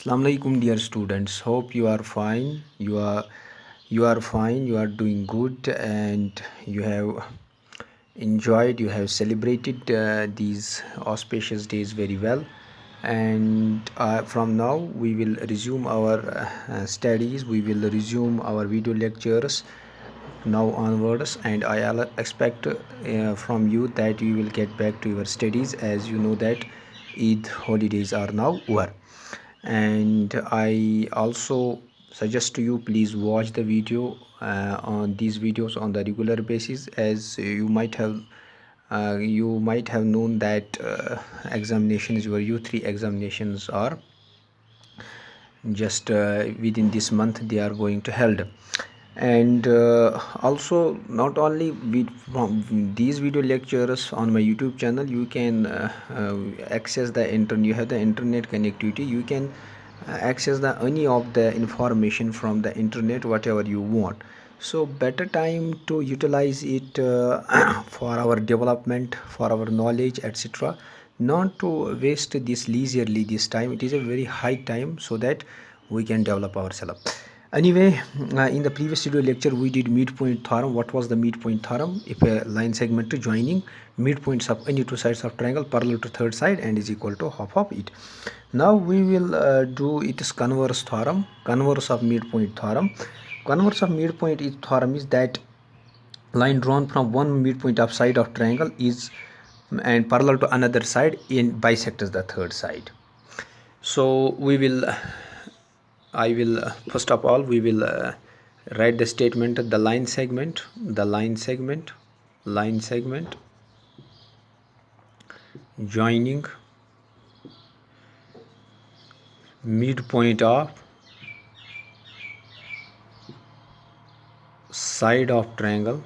Assalamu alaikum dear students. Hope you are fine. You are fine. You are doing good, and you have enjoyed. You have celebrated these auspicious days very well. And from now we will resume our studies. We will resume our video lectures now onwards, and I expect from you that you will get back to your studies, as you know that Eid holidays are now over. And I also suggest to you, please watch the video on these videos on the regular basis, as you might have known that examinations, your U3 examinations are just within this month they are going to held. And also, not only from these video lectures on my YouTube channel, you can access the internet. You have the internet connectivity, you can access the any of the information from the internet, whatever you want. So better time to utilize it for our development, for our knowledge, etc. Not to waste this leisurely this time. It is a very high time, so that we can develop ourselves. Anyway, in the previous video lecture we did midpoint theorem. What was the midpoint theorem? If a line segment joining midpoints of any two sides of triangle parallel to third side and is equal to half of it. Now we will do its converse theorem, converse of midpoint theorem. Converse of midpoint theorem is that line drawn from one midpoint of side of triangle is and parallel to another side in bisects the third side. So I will first of all we will write the statement. The line segment joining midpoint of side of triangle,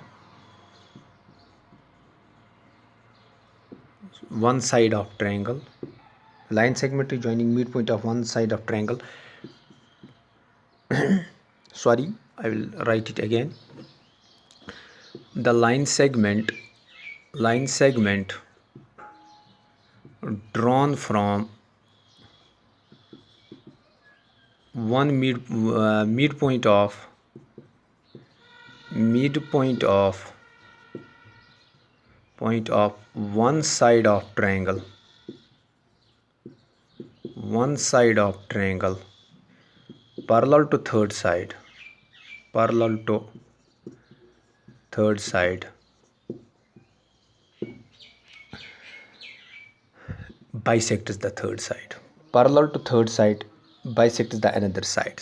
one side of triangle. Line segment is joining midpoint of one side of triangle. Sorry, I will write it again. The line segment drawn from one midpoint of one side of triangle, parallel to third side, bisects the third side, parallel to third side, bisect the another side.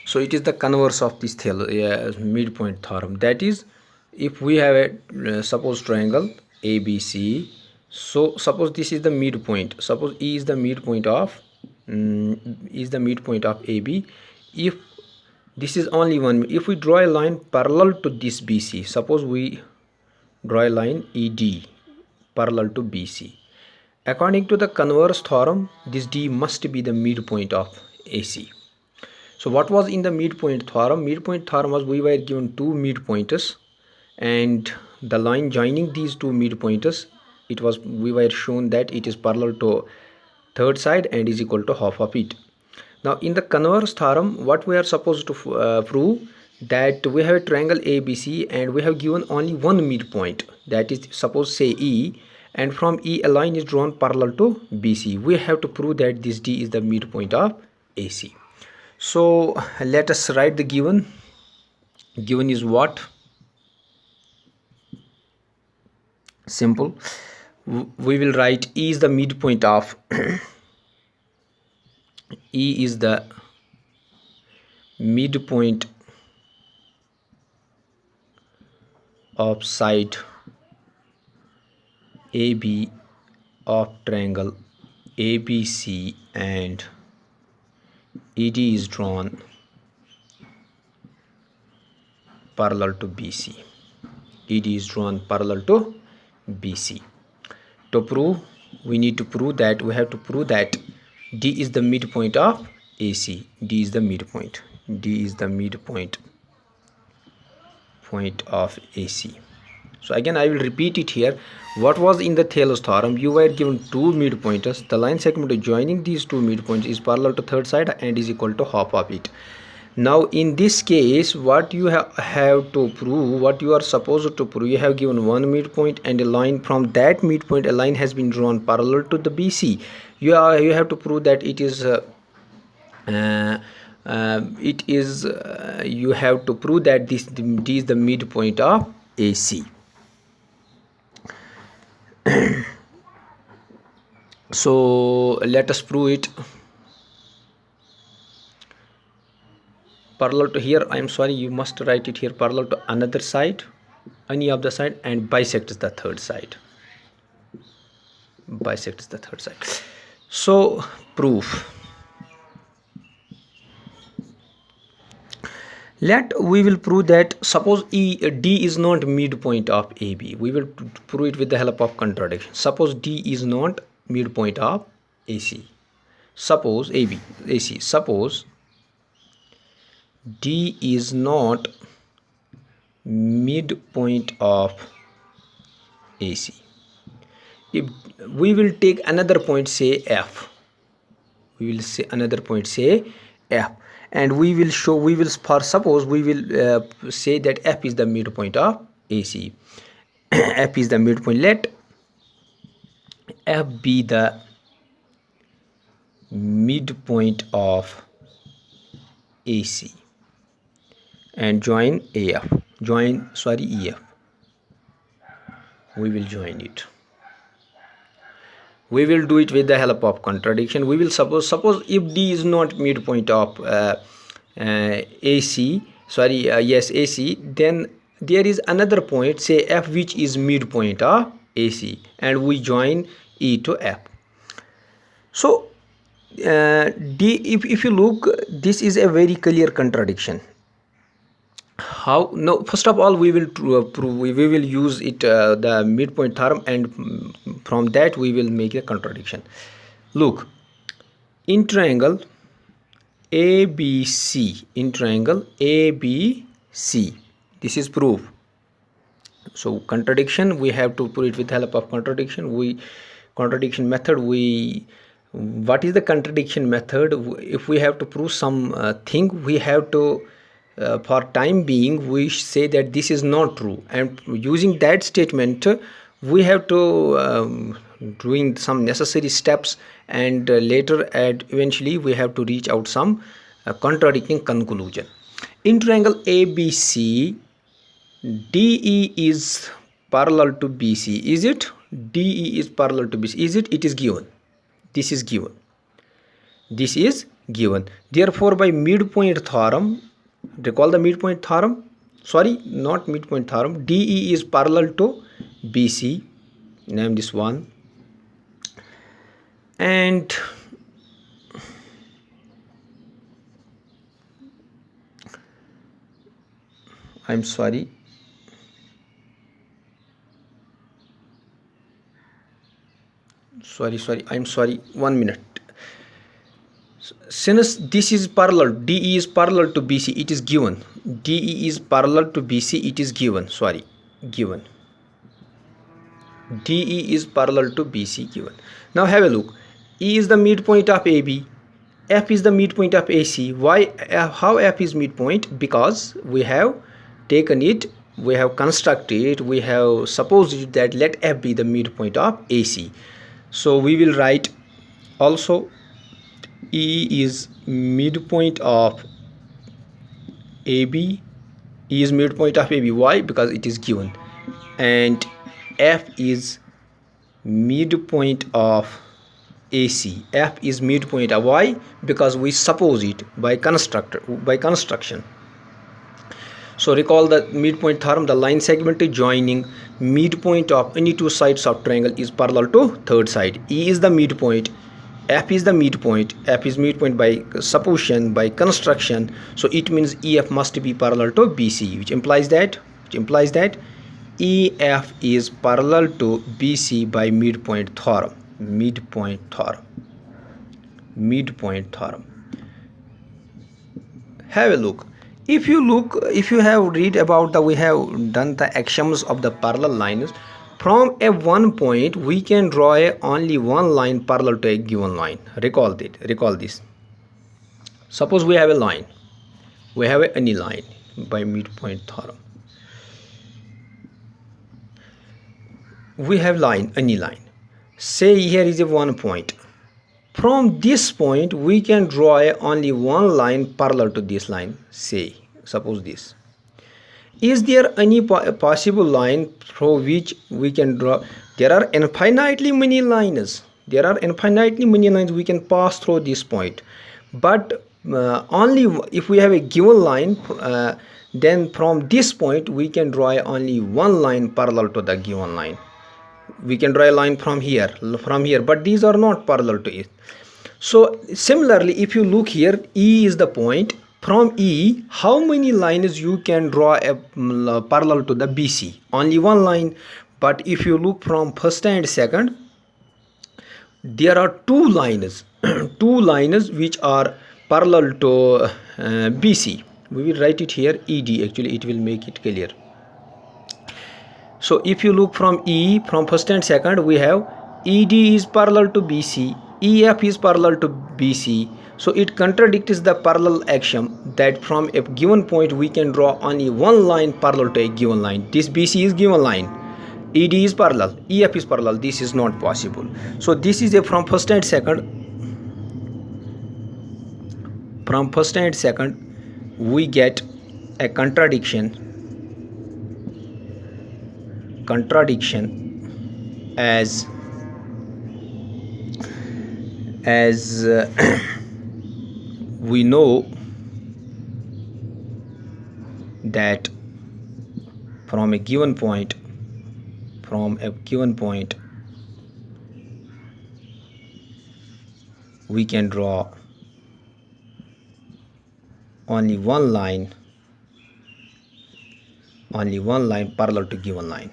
So it is the converse of this midpoint theorem. That is, if we have a suppose triangle ABC, so suppose this is the midpoint, suppose E is the midpoint of AB. If this is only one, if we draw a line parallel to this BC, suppose we draw a line ED parallel to BC, according to the converse theorem, this D must be the midpoint of AC. So what was in the midpoint theorem? Midpoint theorem was we were given two midpointers, and the line joining these two midpointers, we were shown that it is parallel to third side and is equal to half of it. Now in the converse theorem, what we are supposed to prove, that we have a triangle ABC and we have given only one midpoint, that is, suppose say E, and from E a line is drawn parallel to BC. We have to prove that this D is the midpoint of AC. So let us write the given. Given is what? Simple. We will write E is the midpoint of E is the midpoint of side AB of triangle ABC, and ED is drawn parallel to BC. To prove, we need to prove that D is the midpoint of AC. D is the midpoint midpoint of AC. So again I will repeat it here. What was in the Thales theorem? You were given two midpointers. The line segment joining these two midpoints is parallel to third side and is equal to half of it. Now in this case, what you have to prove, what you are supposed to prove, you have given one midpoint and a line. From that midpoint a line has been drawn parallel to the BC. You have to prove that it is you have to prove that this is the midpoint of AC. So let us prove it. Parallel to here, I am sorry, you must write it here, parallel to another side, any of the side, and bisects the third side. Bisects the third side. So proof. We will prove that suppose D is not midpoint of AB. We will prove it with the help of contradiction. Suppose D is not midpoint of AC. Suppose AC. Suppose D is not midpoint of AC. If we will take another point, say F, we will say another point, say F, and we will show, suppose we will say that F is the midpoint of AC. F is the midpoint. Let F be the midpoint of AC and join EF. We will join it. We will do it with the help of contradiction. We will suppose if D is not midpoint of AC, then there is another point, say F, which is midpoint of AC, and we join E to F. So D, if you look, this is a very clear contradiction. How? No, first of all we will prove, we will use it the midpoint theorem, and from that we will make a contradiction. Look, in triangle ABC, this is proof. So contradiction, we have to prove it with help of contradiction. Contradiction method, what is the contradiction method? If we have to prove some thing, we have to for time being we say that this is not true, and using that statement we have to doing some necessary steps, and later eventually we have to reach out some contradicting conclusion. In triangle ABC, DE is parallel to BC. Is it? DE is parallel to BC. Is it? It is given. This is given. This is given. Therefore, by midpoint theorem, recall the midpoint theorem. Sorry, not midpoint theorem. DE is parallel to BC. Name this one. And I'm sorry. I'm sorry. 1 minute. Since this is parallel, DE is parallel to BC, it is given. DE is parallel to BC, it is given. Given. DE is parallel to BC, given. Now have a look. E is the midpoint of AB. F is the midpoint of AC. Why? How F is midpoint? Because we have taken it, we have constructed it, we have supposed that let F be the midpoint of AC. So we will write also E is midpoint of AB. E is midpoint of AB. Why? Because it is given. And F is midpoint of AC. F is midpoint of, why? Because we suppose it by construction. So recall the midpoint theorem. The line segment joining midpoint of any two sides of triangle is parallel to third side. E is the midpoint, F is the midpoint. F is midpoint by supposition, by construction. So it means EF must be parallel to BC, which implies that EF is parallel to BC by midpoint theorem. Have a look. If you look, if you have read about the, we have done the axioms of the parallel lines. From a one point we can draw only one line parallel to a given line. Recall this. Suppose we have a line, we have any line by midpoint theorem. We have any line. Say here is a one point. From this point we can draw only one line parallel to this line. Say, suppose this. Is there any possible line through which we can draw? There are infinitely many lines. There are infinitely many lines we can pass through this point. But only if we have a given line, then from this point we can draw only one line parallel to the given line. We can draw a line from here, but these are not parallel to it. So similarly, if you look here, E is the point. From E, how many lines you can draw a parallel to the BC? Only one line. But if you look from first and second, there are two lines two lines which are parallel to BC. We will write it here ED. Actually it will make it clear. So if you look from E, from first and second, we have ED is parallel to BC, EF is parallel to BC. So it contradicts the parallel axiom that from a given point we can draw only one line parallel to a given line. This BC is given line, ED is parallel, EF is parallel. This is not possible. So this is a from first and second. From first and second we get a contradiction as we know that from a given point we can draw only one line parallel to given line.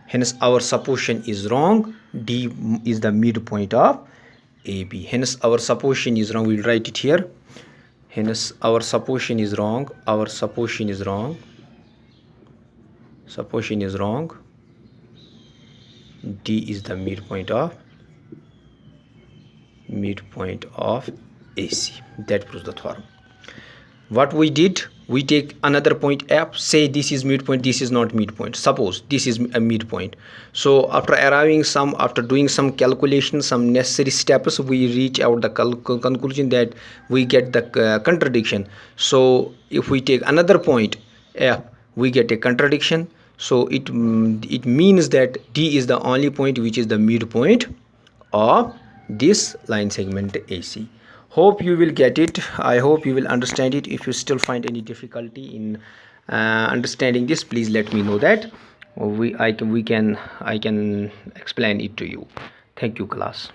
Hence our supposition is wrong. D is the midpoint of AB. Hence our supposition is wrong. We will write it here. Hence our supposition is wrong. Supposition is wrong. D is the midpoint of AC. That proves the theorem. What we did, we take another point F, say this is midpoint, this is not midpoint. Suppose this is a midpoint. So after doing some calculation, some necessary steps, we reach out the conclusion that we get the contradiction. So if we take another point F, we get a contradiction. So it means that D is the only point which is the midpoint of this line segment AC. Hope you will get it. I hope you will understand it. If you still find any difficulty in understanding this, please let me know that I can explain it to you. Thank you, class.